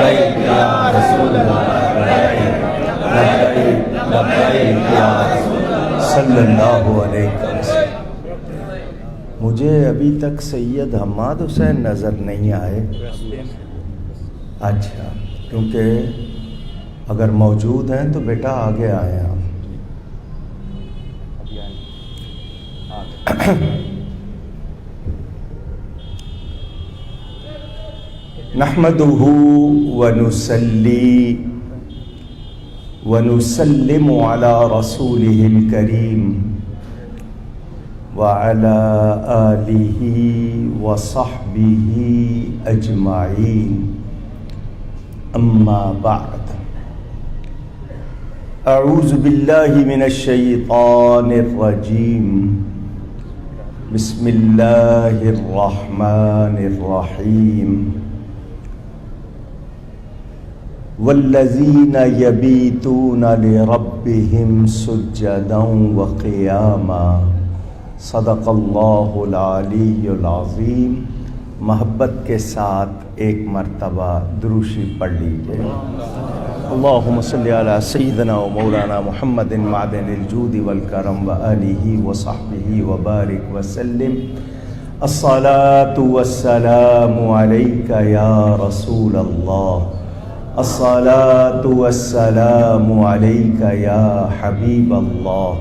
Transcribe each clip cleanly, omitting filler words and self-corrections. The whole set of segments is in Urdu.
لبیک یا رسول اللہ، لبیک لبیک یا رسول اللہ صلی اللہ علیہ وسلم۔ مجھے ابھی تک سید حماد حسین نظر نہیں آئے۔ اچھا، کیونکہ اگر موجود ہیں تو بیٹا آگے آئے آپ۔ نحمدہ ونصلی ونسلم علی رسولہ الکریم وعلی آلہ وصحبہ اجمعین، اما بعد۔ اعوذ باللہ من الشیطان الرجیم، بسم اللہ الرحمن الرحیم۔ والذین یبیتون لربہم سجدا وقیاما، صدق اللہ العلی العظیم۔ محبت کے ساتھ ایک مرتبہ دروشی پڑھ لیجئے۔ اللہم صلی علی سیدنا و مولانا محمد معدن الجود والکرم وآلہ وصحبہ وبارک وسلم۔ الصلاة والسلام علیک یا رسول اللہ، الصلاة والسلام علیک یا حبیب اللہ،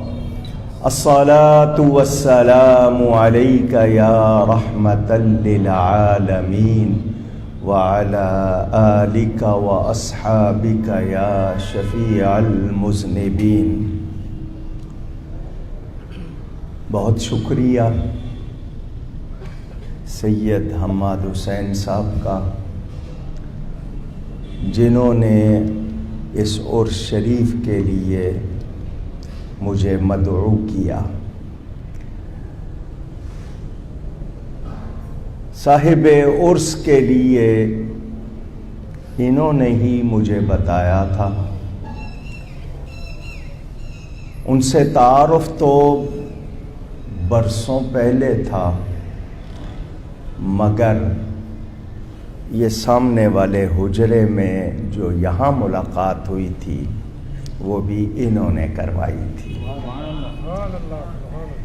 الصلاة والسلام علیک یا رحمة للعالمین، وعلى آلک واصحابک یا شفیع المذنبین۔ بہت شکریہ سید حماد حسین صاحب کا، جنہوں نے اس عرس شریف کے لیے مجھے مدعو کیا۔ صاحب عرس کے لیے انہوں نے ہی مجھے بتایا تھا۔ ان سے تعارف تو برسوں پہلے تھا، مگر یہ سامنے والے حجرے میں جو یہاں ملاقات ہوئی تھی وہ بھی انہوں نے کروائی تھی۔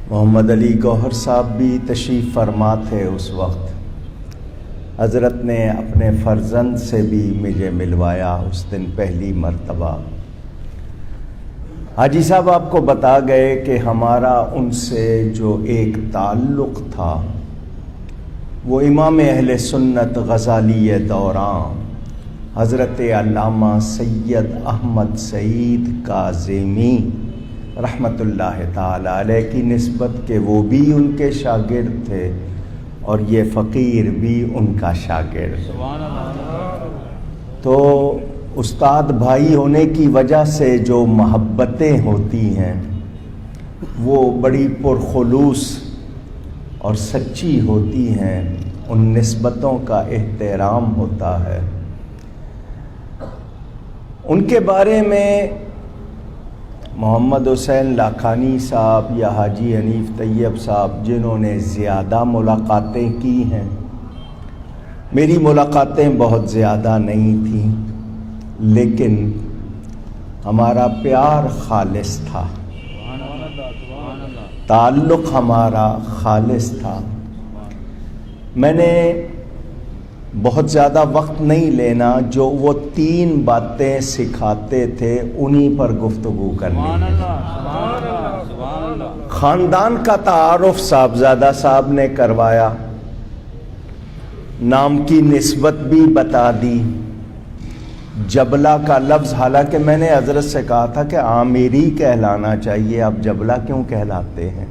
محمد علی گوہر صاحب بھی تشریف فرما تھے اس وقت۔ حضرت نے اپنے فرزند سے بھی مجھے ملوایا اس دن پہلی مرتبہ۔ حاجی صاحب آپ کو بتا گئے کہ ہمارا ان سے جو ایک تعلق تھا وہ امام اہل سنت غزالی دوران حضرت علامہ سید احمد سعید کاظمی رحمۃ اللہ تعالی علیہ کی نسبت کہ وہ بھی ان کے شاگرد تھے اور یہ فقیر بھی ان کا شاگرد۔ تو استاد بھائی ہونے کی وجہ سے جو محبتیں ہوتی ہیں وہ بڑی پرخلوص اور سچی ہوتی ہیں، ان نسبتوں کا احترام ہوتا ہے۔ ان کے بارے میں محمد حسین لاکھانی صاحب یا حاجی حنیف طیب صاحب جنہوں نے زیادہ ملاقاتیں کی ہیں، میری ملاقاتیں بہت زیادہ نہیں تھیں، لیکن ہمارا پیار خالص تھا، تعلق ہمارا خالص تھا۔ میں نے بہت زیادہ وقت نہیں لینا، جو وہ 3 باتیں سکھاتے تھے انہی پر گفتگو کرنی ہے۔ خاندان کا تعارف صاحبزادہ صاحب نے کروایا، نام کی نسبت بھی بتا دی، جبلہ کا لفظ، حالانکہ میں نے حضرت سے کہا تھا کہ عامری کہلانا چاہیے، آپ جبلہ کیوں کہلاتے ہیں؟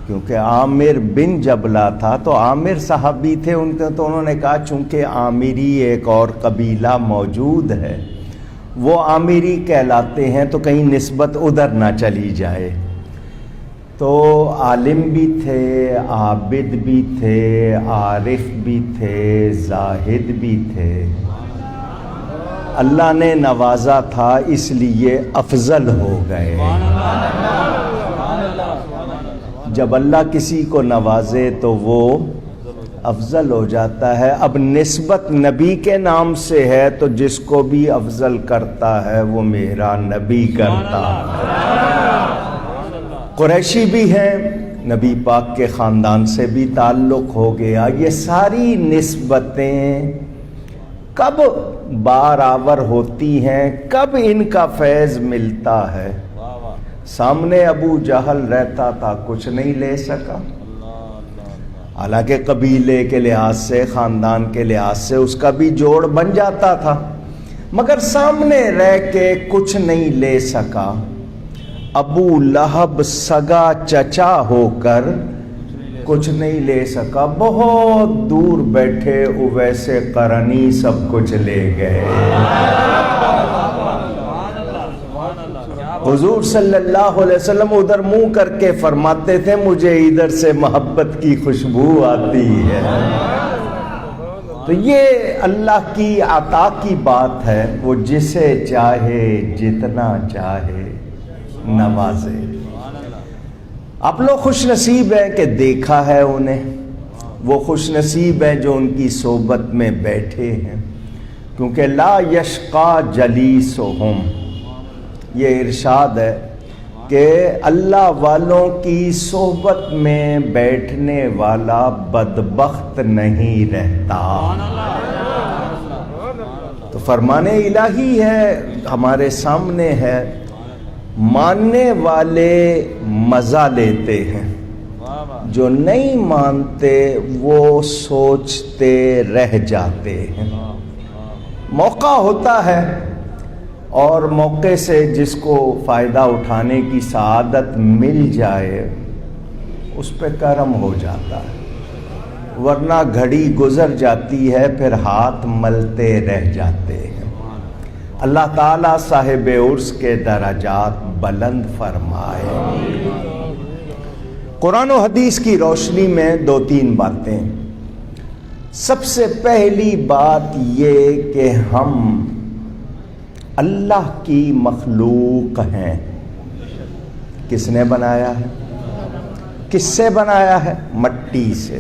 کیونکہ عامر بن جبلہ تھا، تو عامر صاحب بھی تھے ان کے، تو انہوں نے کہا چونکہ عامری ایک اور قبیلہ موجود ہے وہ عامری کہلاتے ہیں تو کہیں نسبت ادھر نہ چلی جائے۔ تو عالم بھی تھے، عابد بھی تھے، عارف بھی تھے، زاہد بھی تھے، اللہ نے نوازا تھا اس لیے افضل ہو گئے۔ جب اللہ کسی کو نوازے تو وہ افضل ہو جاتا ہے. اب نسبت نبی کے نام سے ہے تو جس کو بھی افضل کرتا ہے وہ میرا نبی کرتا ہے. قریشی بھی ہیں, نبی پاک کے خاندان سے بھی تعلق ہو گیا. یہ ساری نسبتیں کب بارآور ہوتی ہیں, کب ان کا فیض ملتا ہے؟ سامنے ابو جہل رہتا تھا, کچھ نہیں لے سکا, حالانکہ قبیلے کے لحاظ سے, خاندان کے لحاظ سے اس کا بھی جوڑ بن جاتا تھا, مگر سامنے رہ کے کچھ نہیں لے سکا. ابو لہب سگا چچا ہو کر کچھ نہیں لے سکا, بہت دور بیٹھے اویس قرنی سب کچھ لے گئے. حضور صلی اللہ علیہ وسلم ادھر منہ کر کے فرماتے تھے مجھے ادھر سے محبت کی خوشبو آتی ہے. تو یہ اللہ کی عطا کی بات ہے, وہ جسے چاہے جتنا چاہے نوازے. آپ لوگ خوش نصیب ہیں کہ دیکھا ہے انہیں, وہ خوش نصیب ہیں جو ان کی صحبت میں بیٹھے ہیں, کیونکہ لا یشقا جلیسہم, یہ ارشاد ہے کہ اللہ والوں کی صحبت میں بیٹھنے والا بدبخت نہیں رہتا. تو فرمان الہی ہے, ہمارے سامنے ہے, ماننے والے مزہ لیتے ہیں, جو نہیں مانتے وہ سوچتے رہ جاتے ہیں. موقع ہوتا ہے اور موقع سے جس کو فائدہ اٹھانے کی سعادت مل جائے اس پہ کرم ہو جاتا ہے, ورنہ گھڑی گزر جاتی ہے پھر ہاتھ ملتے رہ جاتے ہیں. اللہ تعالیٰ صاحب عرس کے درجات بلند فرمائے. قرآن و حدیث کی روشنی میں دو تین باتیں. سب سے پہلی بات یہ کہ ہم اللہ کی مخلوق ہیں. کس نے بنایا ہے؟ کس سے بنایا ہے؟ مٹی سے.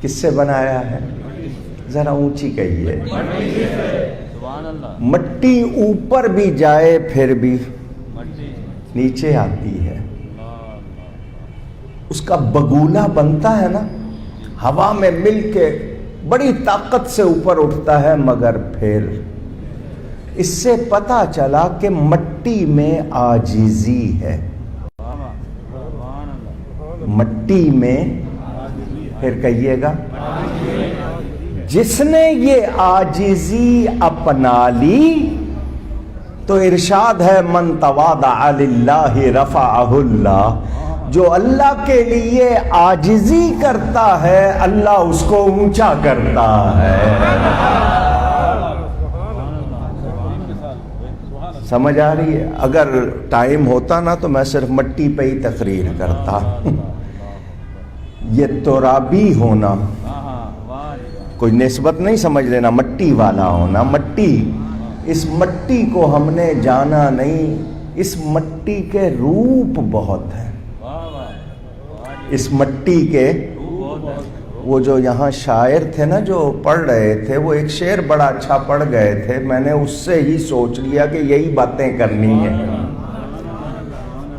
کس سے بنایا ہے؟ ذرا اونچی کہیے. مٹی اوپر بھی جائے پھر بھی نیچے آتی ہے. اس کا بگولا بنتا ہے نا, ہوا میں مل کے بڑی طاقت سے اوپر اٹھتا ہے, مگر پھر اس سے پتہ چلا کہ مٹی میں عاجزی ہے. مٹی میں, پھر کہیے گا, جس نے یہ عاجزی اپنا لی تو ارشاد ہے من تواضع للہ رفعہ اللہ, جو اللہ کے لیے عاجزی کرتا ہے اللہ اس کو اونچا کرتا ہے. سمجھ آ رہی ہے؟ اگر ٹائم ہوتا نا تو میں صرف مٹی پہ ہی تقریر کرتا. یہ ترابی ہونا, کوئی نسبت نہیں سمجھ لینا, مٹی والا ہونا. مٹی, اس مٹی کو ہم نے جانا نہیں, اس مٹی کے روپ بہت ہیں. اس مٹی کے, وہ جو یہاں شاعر تھے نا جو پڑھ رہے تھے, وہ ایک شعر بڑا اچھا پڑھ گئے تھے, میں نے اس سے ہی سوچ لیا کہ یہی باتیں کرنی ہیں.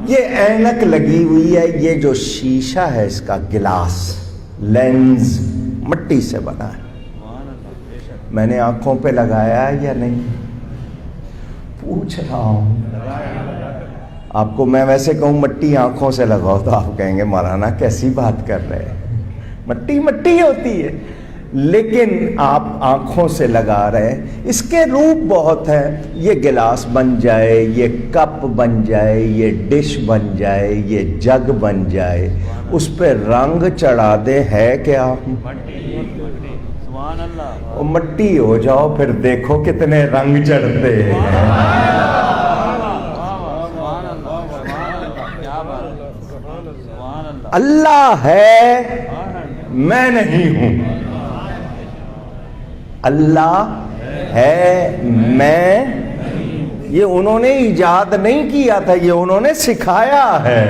یہ اینک لگی ہوئی ہے, یہ جو شیشہ ہے اس کا گلاس, لینز مٹی سے بنا ہے. میں نے آنکھوں پہ لگایا ہے یا نہیں؟ پوچھ رہا ہوں آپ کو. میں ویسے کہوں مٹی آنکھوں سے لگاؤ تو آپ کہیں گے مولانا کیسی بات کر رہے ہیں, مٹی مٹی ہوتی ہے, لیکن آپ آنکھوں سے لگا رہے ہیں. اس کے روپ بہت ہیں. یہ گلاس بن جائے, یہ کپ بن جائے, یہ ڈش بن جائے, یہ جگ بن جائے, اس پہ رنگ چڑھا دے, ہے کیا؟ مٹی ہو جاؤ پھر دیکھو کتنے رنگ چڑھتے ہیں. اللہ ہے, میں نہیں ہوں. اللہ ہے, میں, یہ انہوں نے ایجاد نہیں کیا تھا, یہ انہوں نے سکھایا ہے.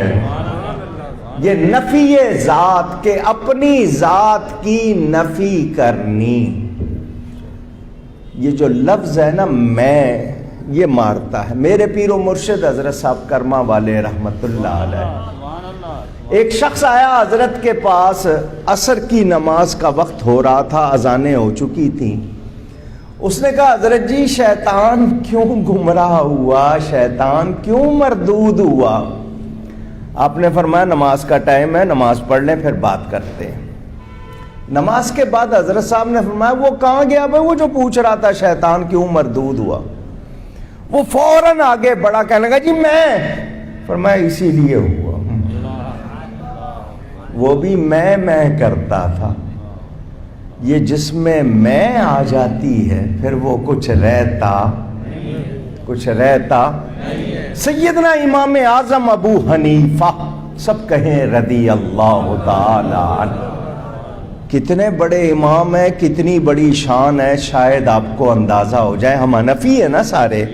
یہ نفی ذات کے اپنی ذات کی نفی کرنی. یہ جو لفظ ہے نا میں، یہ مارتا ہے. میرے پیر و مرشد حضرت صاحب کرما والے رحمت اللہ علیہ، ایک شخص آیا حضرت کے پاس، عصر کی نماز کا وقت ہو رہا تھا، اذانیں ہو چکی تھیں. اس نے کہا حضرت جی شیطان کیوں گمراہ ہوا، شیطان کیوں مردود ہوا؟ آپ نے فرمایا نماز کا ٹائم ہے، نماز پڑھ لیں پھر بات کرتے ہیں. نماز کے بعد حضرت صاحب نے فرمایا وہ کہاں گیا بھائی وہ جو پوچھ رہا تھا شیطان کیوں مردود ہوا؟ وہ فوراً آگے بڑا کہنے لگا جی میں. فرمایا اسی لیے ہوا، وہ بھی میں کرتا تھا. یہ جس میں آ جاتی ہے پھر وہ کچھ رہتا. سیدنا امام اعظم ابو حنیفہ، سب کہیں رضی اللہ تعالی عنہ، کتنے بڑے امام ہیں، کتنی بڑی شان ہے. شاید آپ کو اندازہ ہو جائے، ہم حنفی ہیں نا سارے.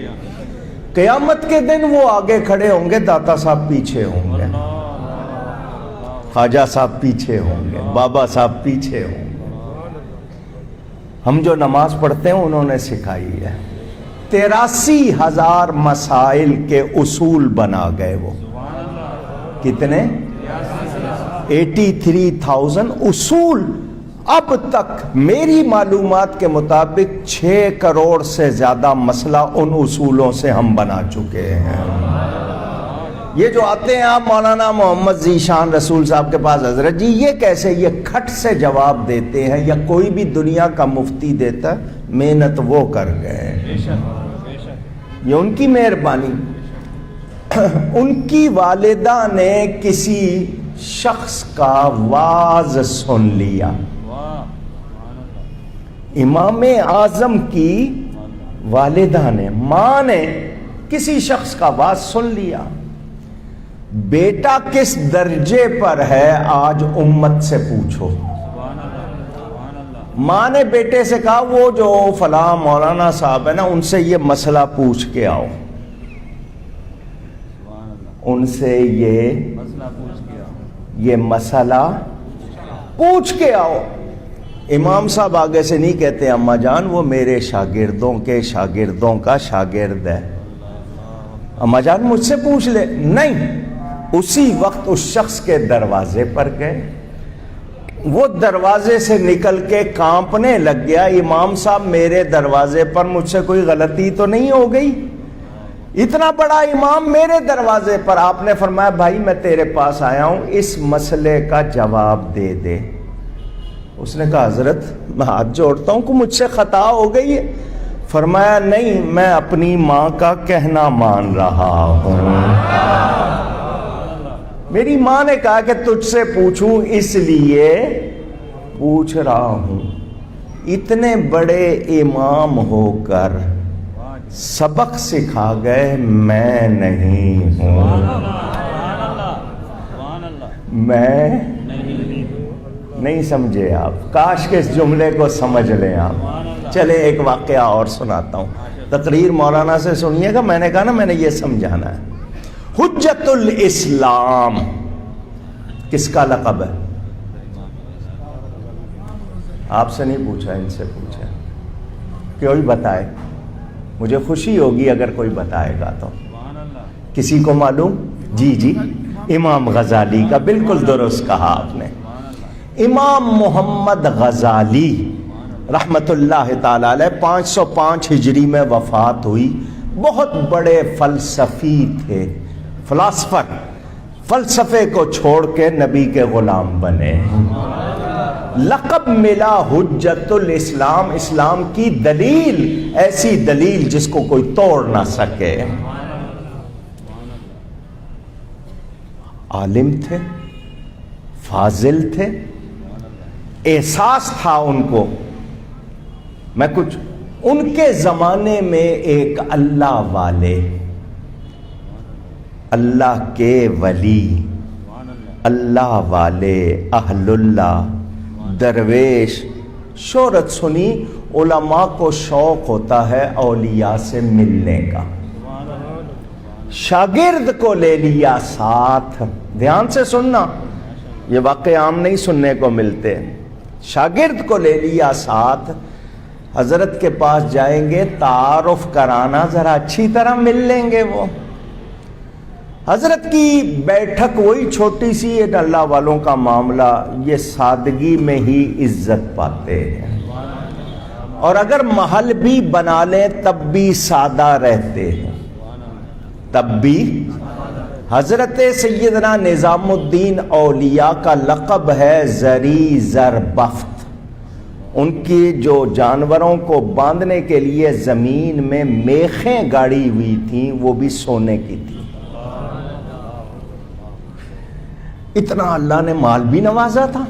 قیامت کے دن وہ آگے کھڑے ہوں گے، داتا صاحب پیچھے ہوں گے، خواجہ صاحب پیچھے ہوں گے، بابا صاحب پیچھے ہوں گے. ہم جو نماز پڑھتے ہیں انہوں نے سکھائی ہے. 83,000 مسائل کے اصول بنا گئے. وہ کتنے؟ 83,000 اصول. اب تک میری معلومات کے مطابق 6 کروڑ سے زیادہ مسئلہ ان اصولوں سے ہم بنا چکے ہیں. یہ جو آتے ہیں آپ مولانا محمد ذیشان رسول صاحب کے پاس، حضرت جی یہ کیسے، یہ کھٹ سے جواب دیتے ہیں یا کوئی بھی دنیا کا مفتی دیتا ہے. محنت وہ کر گئے، یہ ان کی مہربانی. ان کی والدہ نے کسی شخص کا واز سن لیا. امام اعظم کی والدہ نے، ماں نے کسی شخص کا واز سن لیا. بیٹا کس درجے پر ہے آج امت سے پوچھو. ماں نے بیٹے سے کہا وہ جو فلاں مولانا صاحب ہے نا ان سے یہ مسئلہ پوچھ کے آؤ، ان سے یہ مسئلہ پوچھ کے آؤ. امام صاحب آگے سے نہیں کہتے اماں جان وہ میرے شاگردوں کے شاگردوں کا شاگرد ہے، اماں جان مجھ سے پوچھ لے. نہیں، اسی وقت اس شخص کے دروازے پر گئے. وہ دروازے سے نکل کے کانپنے لگ گیا. امام صاحب میرے دروازے پر، مجھ سے کوئی غلطی تو نہیں ہو گئی؟ اتنا بڑا امام میرے دروازے پر. آپ نے فرمایا بھائی میں تیرے پاس آیا ہوں، اس مسئلے کا جواب دے دے. اس نے کہا حضرت میں ہاتھ جوڑتا ہوں کہ مجھ سے خطا ہو گئی ہے. فرمایا نہیں، میں اپنی ماں کا کہنا مان رہا ہوں. میری ماں نے کہا کہ تجھ سے پوچھوں اس لیے پوچھ رہا ہوں. اتنے بڑے امام ہو کر سبق سکھا گئے، میں نہیں ہوں. میں نہیں سمجھے آپ، کاش کے اس جملے کو سمجھ لیں آپ. چلے ایک واقعہ اور سناتا ہوں. تقریر مولانا سے سنیے گا. میں نے کہا نا میں نے یہ سمجھانا ہے. حجت الاسلام کس کا لقب ہے؟ آپ سے نہیں پوچھا، ان سے پوچھا. کوئی بتائے، مجھے خوشی ہوگی اگر کوئی بتائے گا. تو کسی کو معلوم؟ جی امام غزالی کا. بالکل درست کہا آپ نے. امام محمد غزالی رحمت اللہ تعالی علیہ 505 ہجری میں وفات ہوئی. بہت بڑے فلسفی تھے، فلاسفر. فلسفے کو چھوڑ کے نبی کے غلام بنے. لقب ملا حجت الاسلام، اسلام کی دلیل، ایسی دلیل جس کو کوئی توڑ نہ سکے. عالم تھے، فاضل تھے، احساس تھا ان کو. میں کچھ ان کے زمانے میں ایک اللہ والے، اللہ کے ولی، اللہ والے، اہل اللہ، درویش شہرت سنی. علماء کو شوق ہوتا ہے اولیاء سے ملنے کا. شاگرد کو لے لیا ساتھ. دھیان سے سننا، یہ واقعہ عام نہیں سننے کو ملتے. شاگرد کو لے لیا ساتھ، حضرت کے پاس جائیں گے، تعارف کرانا، ذرا اچھی طرح مل لیں گے. وہ حضرت کی بیٹھک وہی چھوٹی سی، یہ اللہ والوں کا معاملہ، یہ سادگی میں ہی عزت پاتے ہیں، اور اگر محل بھی بنا لیں تب بھی سادہ رہتے ہیں، تب بھی. حضرت سیدنا نظام الدین اولیاء کا لقب ہے زری زربفت. ان کی جو جانوروں کو باندھنے کے لیے زمین میں میخیں گاڑی ہوئی تھیں وہ بھی سونے کی تھی. اتنا اللہ نے مال بھی نوازا تھا.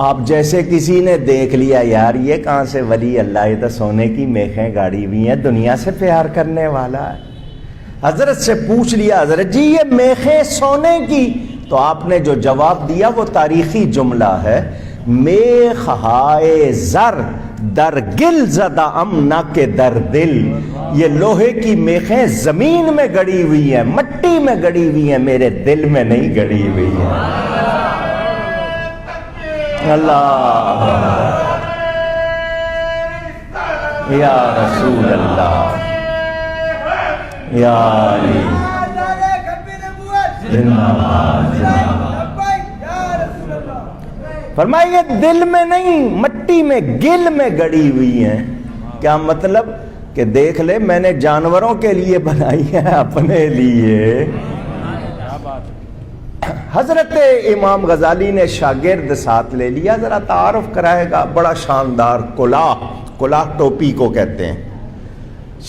آپ جیسے کسی نے دیکھ لیا یار یہ کہاں سے ولی اللہ، یہ تو سونے کی میخیں گاڑی ہوئی ہیں، دنیا سے پیار کرنے والا ہے. حضرت سے پوچھ لیا حضرت جی یہ میخیں سونے کی؟ تو آپ نے جو جواب دیا وہ تاریخی جملہ ہے، میخ ہائے زر در گل زدہ نہ کہ در دل. یہ لوہے کی میخیں زمین میں گڑی ہوئی ہیں، مٹی میں گڑی ہوئی ہیں، میرے دل میں نہیں گڑی ہوئی ہیں. اللہ یا رسول اللہ یا علی فرمائیے دل میں نہیں مٹی میں گل میں گڑی ہوئی ہیں. کیا مطلب؟ کہ دیکھ لے میں نے جانوروں کے لیے بنائی ہے، اپنے لیے. حضرت امام غزالی نے شاگرد ساتھ لے لیا، ذرا تعارف کرائے گا. بڑا شاندار کلاه ٹوپی کو کہتے ہیں،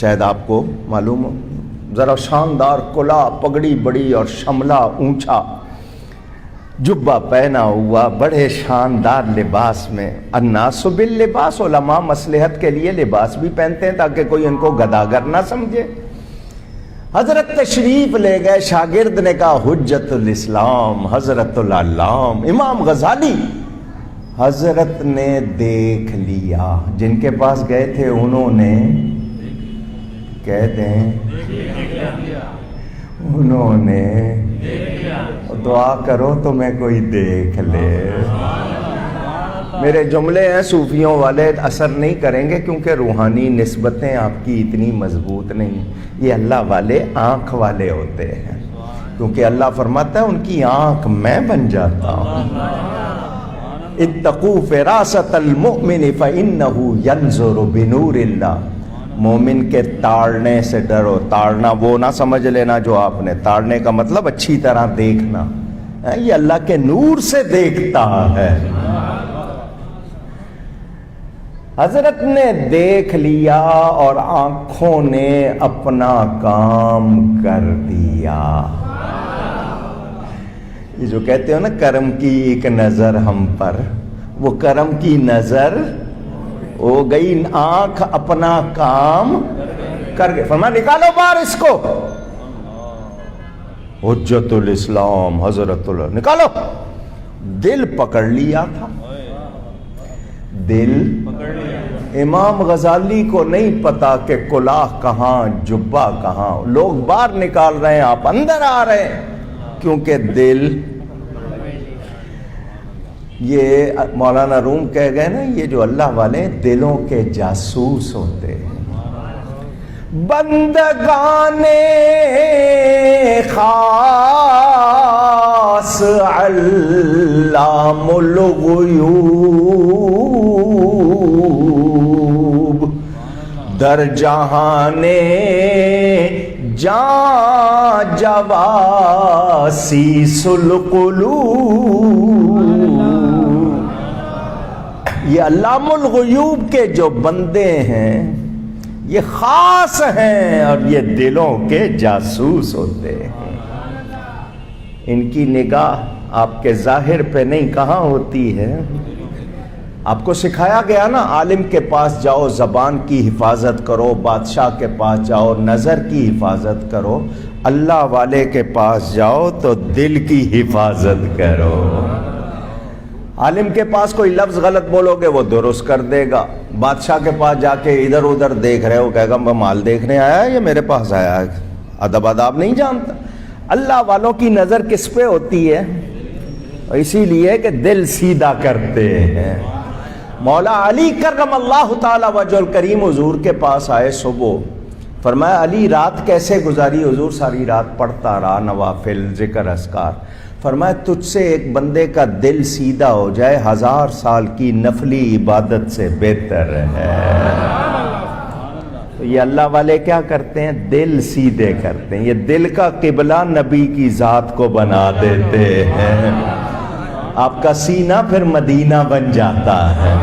شاید آپ کو معلوم ہو. ذرا شاندار کلاه، پگڑی بڑی اور شملہ اونچا، جبہ پہنا ہوا، بڑے شاندار لباس میں. الناس باللباس، علماء مصلحت کے لیے لباس بھی پہنتے ہیں تاکہ کوئی ان کو گداگر نہ سمجھے. حضرت تشریف لے گئے، شاگرد نے کہا حجت الاسلام حضرت العلام امام غزالی. حضرت نے دیکھ لیا، جن کے پاس گئے تھے انہوں نے کہہ دیں انہوں نے دعا کرو تمہیں کوئی دیکھ لے. میرے جملے ہیں صوفیوں والے اثر نہیں کریں گے کیونکہ روحانی نسبتیں آپ کی اتنی مضبوط نہیں. یہ اللہ والے آنکھ والے ہوتے ہیں، کیونکہ اللہ فرماتا ہے ان کی آنکھ میں بن جاتا ہوں. اتقوا فراست المؤمن فإنه ينظر بنور اللہ. مومن کے تاڑنے سے ڈرو. تاڑنا وہ نہ سمجھ لینا جو آپ نے، تاڑنے کا مطلب اچھی طرح دیکھنا. یہ اللہ کے نور سے دیکھتا ہے. حضرت نے دیکھ لیا اور آنکھوں نے اپنا کام کر دیا. یہ جو کہتے ہو نا کرم کی ایک نظر ہم پر، وہ کرم کی نظر ہو گئی. آنکھ اپنا کام کر گئے. فرمایا نکالو باہر اس کو. حجت الاسلام حضرت اللہ نکالو. دل پکڑ لیا تھا، دل امام غزالی کو نہیں پتا کہ کلاه کہاں، جبہ کہاں. لوگ باہر نکال رہے ہیں، آپ اندر آ رہے ہیں، کیونکہ دل. یہ مولانا روم کہہ گئے نا، یہ جو اللہ والے دلوں کے جاسوس ہوتے ہیں. بندگان خاص علام الغیوب در جہان جان جواسیس القلوب. یہ علام الغیوب کے جو بندے ہیں یہ خاص ہیں اور یہ دلوں کے جاسوس ہوتے ہیں. ان کی نگاہ آپ کے ظاہر پہ نہیں کہاں ہوتی ہے. آپ کو سکھایا گیا نا، عالم کے پاس جاؤ زبان کی حفاظت کرو، بادشاہ کے پاس جاؤ نظر کی حفاظت کرو، اللہ والے کے پاس جاؤ تو دل کی حفاظت کرو. عالم کے پاس کوئی لفظ غلط بولو گے وہ درست کر دے گا. بادشاہ کے پاس جا کے ادھر ادھر دیکھ رہے ہو، کہے گا میں مال دیکھنے آیا ہے یا میرے پاس آیا ہے، ادب آداب نہیں جانتا. اللہ والوں کی نظر کس پہ ہوتی ہے؟ اسی لیے کہ دل سیدھا کرتے ہیں۔ مولا علی کرم اللہ تعالی وجہ الکریم حضور کے پاس آئے صبح، فرمایا علی رات کیسے گزاری؟ حضور ساری رات پڑھتا رہا نوافل ذکر اذکار۔ فرمایا تجھ سے ایک بندے کا دل سیدھا ہو جائے 1000 سال کی نفلی عبادت سے بہتر ہے۔ تو یہ اللہ والے کیا کرتے ہیں؟ دل سیدھے کرتے ہیں۔ یہ دل کا قبلہ نبی کی ذات کو بنا دیتے ہیں، آپ کا سینہ پھر مدینہ بن جاتا ہے۔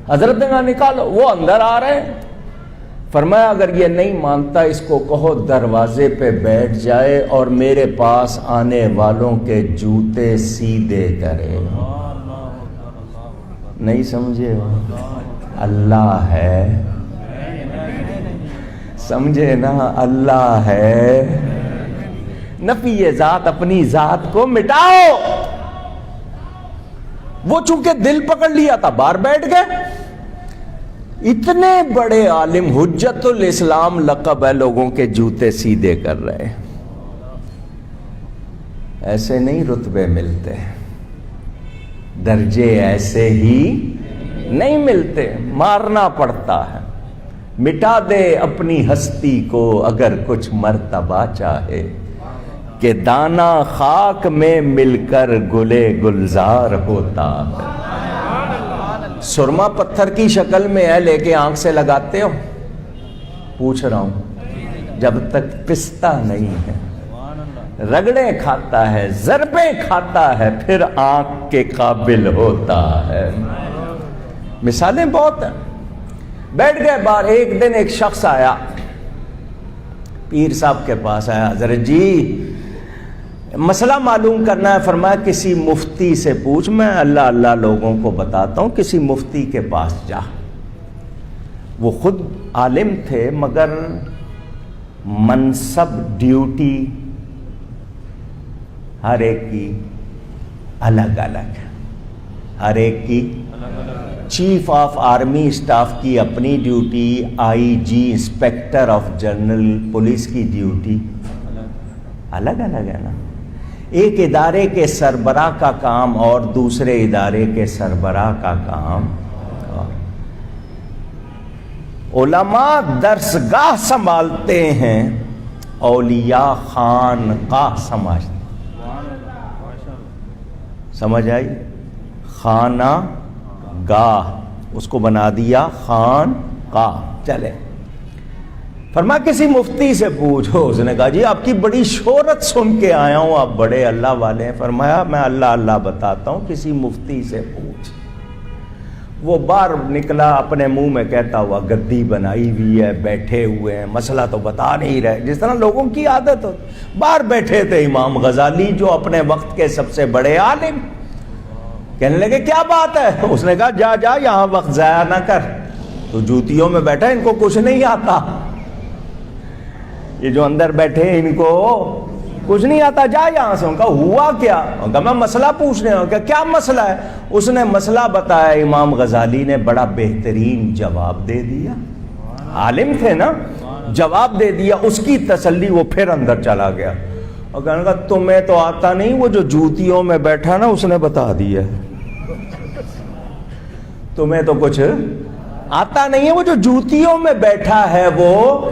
حضرت نے کہا نکالو، وہ اندر آ رہے ہیں۔ فرمایا اگر یہ نہیں مانتا اس کو کہو دروازے پہ بیٹھ جائے اور میرے پاس آنے والوں کے جوتے سیدھے کرے۔ نہیں سمجھے ہو؟ اللہ ہے، سمجھے نا؟ اللہ ہے۔ نفی ذات اپنی ذات کو مٹاؤ۔ وہ چونکہ دل پکڑ لیا تھا باہر بیٹھ گئے۔ اتنے بڑے عالم، حجت الاسلام لقب ہے، لوگوں کے جوتے سیدھے کر رہے۔ ایسے نہیں رتبے ملتے، درجے ایسے ہی نہیں ملتے، مارنا پڑتا ہے۔ مٹا دے اپنی ہستی کو اگر کچھ مرتبہ چاہے، کہ دانا خاک میں مل کر گلے گلزار ہوتا ہے۔ سرما پتھر کی شکل میں ہے، لے کے آنکھ سے لگاتے ہو؟ پوچھ رہا ہوں، جب تک پستا نہیں ہے، رگڑیں کھاتا ہے، ضربیں کھاتا ہے، پھر آنکھ کے قابل ہوتا ہے۔ مثالیں بہت ہیں۔ بیٹھ گئے باہر، ایک دن ایک شخص آیا، پیر صاحب کے پاس آیا، حضرت جی مسئلہ معلوم کرنا ہے۔ فرمایا کسی مفتی سے پوچھ، میں اللہ اللہ لوگوں کو بتاتا ہوں، کسی مفتی کے پاس جا۔ وہ خود عالم تھے مگر منصب ڈیوٹی ہر ایک کی الگ الگ ہے، ہر ایک کی۔ چیف آف آرمی اسٹاف کی اپنی duty, I G inspector of general police کی ڈیوٹی الگ الگ ہے نا۔ ایک ادارے کے سربراہ کا کام اور دوسرے ادارے کے سربراہ کا کام اور۔ علماء درسگاہ سنبھالتے ہیں، اولیاء خانقاہ سمجھتے۔ سمجھ آئی؟ خانہ گاہ، اس کو بنا دیا خانقاہ۔ چلے فرمایا کسی مفتی سے پوچھو۔ اس نے کہا جی آپ کی بڑی شہرت سن کے آیا ہوں، آپ بڑے اللہ والے ہیں۔ فرمایا میں اللہ اللہ بتاتا ہوں، کسی مفتی سے پوچھ۔ وہ باہر نکلا، اپنے منہ میں کہتا ہوا گدی بنائی ہوئی ہے، بیٹھے ہوئے ہیں، مسئلہ تو بتا نہیں رہے، جس طرح لوگوں کی عادت ہو۔ باہر بیٹھے تھے امام غزالی جو اپنے وقت کے سب سے بڑے عالم۔ کہنے لگے کیا بات ہے؟ اس نے کہا جا جا یہاں وقت ضائع نہ کر، تو جوتیوں میں بیٹھا، ان کو کچھ نہیں آتا، یہ جو اندر بیٹھے ان کو کچھ نہیں آتا، جا یہاں سے۔ ان کا ہوا کیا؟ ان کا میں مسئلہ پوچھنے ہوں۔ کیا مسئلہ ہے؟ اس نے مسئلہ بتایا، امام غزالی نے بڑا بہترین جواب دے دیا، عالم تھے نا، جواب دے دیا، اس کی تسلی وہ پھر اندر چلا گیا اور کہنے لگا تمہیں تو آتا نہیں، وہ جو جوتیوں میں بیٹھا نا اس نے بتا دیا، تمہیں تو کچھ آتا نہیں ہے، وہ جو جوتیوں میں بیٹھا ہے وہ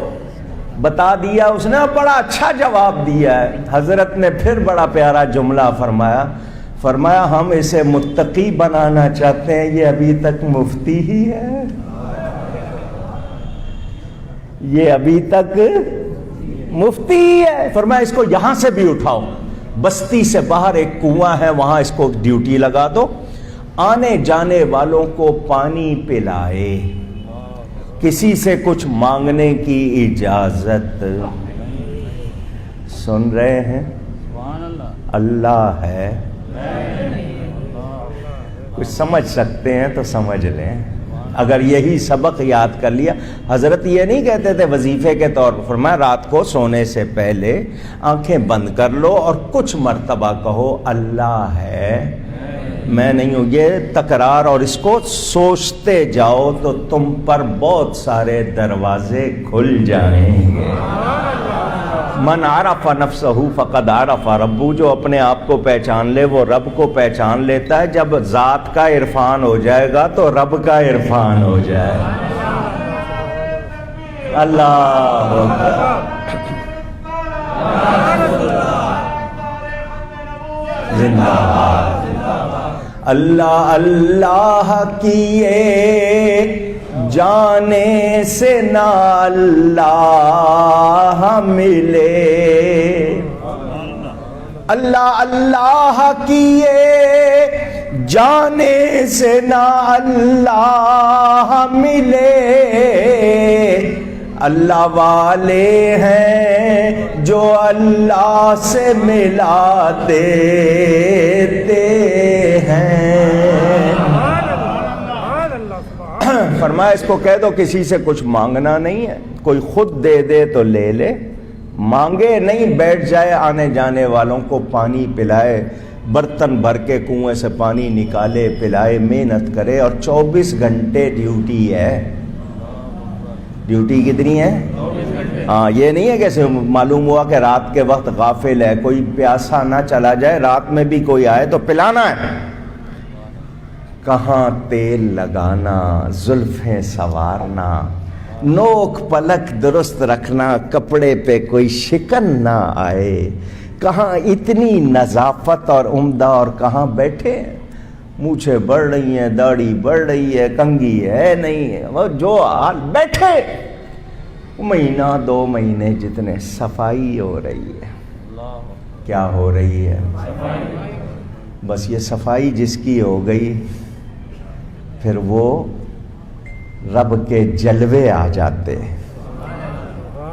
بتا دیا اس نے، بڑا اچھا جواب دیا ہے۔ حضرت نے پھر بڑا پیارا جملہ فرمایا، فرمایا ہم اسے متقی بنانا چاہتے ہیں، یہ ابھی تک مفتی ہی ہے، یہ ابھی تک مفتی ہی ہے۔ فرمایا اس کو یہاں سے بھی اٹھاؤ، بستی سے باہر ایک کنواں ہے، وہاں اس کو ڈیوٹی لگا دو، آنے جانے والوں کو پانی پلائے، کسی سے کچھ مانگنے کی اجازت۔ سن رہے ہیں؟ اللہ ہے، کچھ سمجھ سکتے ہیں تو سمجھ لیں۔ اگر یہی سبق یاد کر لیا، حضرت یہ نہیں کہتے تھے وظیفے کے طور پر، فرمایا رات کو سونے سے پہلے آنکھیں بند کر لو اور کچھ مرتبہ کہو اللہ ہے، میں نہیں ہوں، یہ تکرار اور اس کو سوچتے جاؤ تو تم پر بہت سارے دروازے کھل جائیں گے، من عرف نفسہ فقد عرف ربہ، جو اپنے آپ کو پہچان لے وہ رب کو پہچان لیتا ہے. جب ذات کا عرفان ہو جائے گا تو رب کا عرفان ہو جائے گا. اللہ زندہ باد. اللہ اللہ کیے جانے سے نہ اللہ ملے، اللہ اللہ کیے جانے سے نہ اللہ ملے. اللہ والے ہیں جو اللہ سے ملا دیتے ہیں. فرمایا اس کو کہہ دو کسی سے کچھ مانگنا نہیں ہے، کوئی خود دے دے تو لے لے، مانگے نہیں، بیٹھ جائے، آنے جانے والوں کو پانی پلائے، برتن بھر کے کنویں سے پانی نکالے پلائے، محنت کرے. اور 24 گھنٹے ڈیوٹی ہے. ڈیوٹی کتنی ہے؟ ہاں، یہ نہیں ہے کہ معلوم ہوا کہ رات کے وقت غافل ہے، کوئی پیاسا نہ چلا جائے، رات میں بھی کوئی آئے تو پلانا ہے. کہاں تیل لگانا، زلفیں سنوارنا، نوک پلک درست رکھنا، کپڑے پہ کوئی شکن نہ آئے. کہاں اتنی نظافت اور عمدہ، اور کہاں بیٹھے ہیں، مونچھیں بڑھ رہی ہیں، داڑھی بڑھ رہی ہے، کنگھی ہے نہیں ہے، وہ جو حال بیٹھے. مہینہ 2 مہینے جتنے صفائی ہو رہی ہے. کیا ہو رہی ہے؟ بس یہ صفائی جس کی ہو گئی پھر وہ رب کے جلوے آ جاتے ہیں.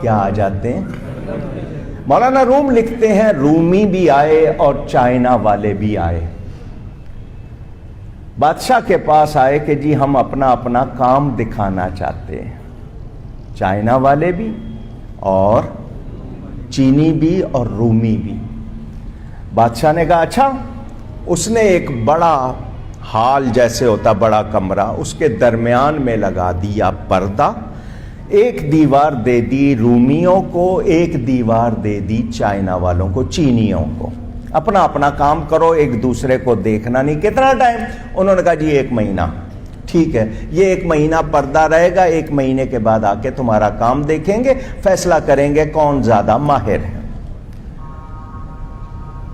کیا آ جاتے ہیں؟ مولانا روم لکھتے ہیں رومی بھی آئے اور چائنا والے بھی آئے. بادشاہ کے پاس آئے کہ جی ہم اپنا اپنا کام دکھانا چاہتے ہیں. چائنا والے بھی اور چینی بھی اور رومی بھی. بادشاہ نے کہا اچھا. اس نے ایک بڑا ہال جیسے ہوتا بڑا کمرہ، اس کے درمیان میں لگا دیا پردہ. ایک دیوار دے دی رومیوں کو، ایک دیوار دے دی چائنا والوں کو، چینیوں کو. اپنا اپنا کام کرو، ایک دوسرے کو دیکھنا نہیں. کتنا ٹائم؟ انہوں نے کہا جی 1 مہینہ. ٹھیک ہے، یہ 1 مہینہ پردہ رہے گا، 1 مہینے کے بعد آ کے تمہارا کام دیکھیں گے، فیصلہ کریں گے کون زیادہ ماہر ہے.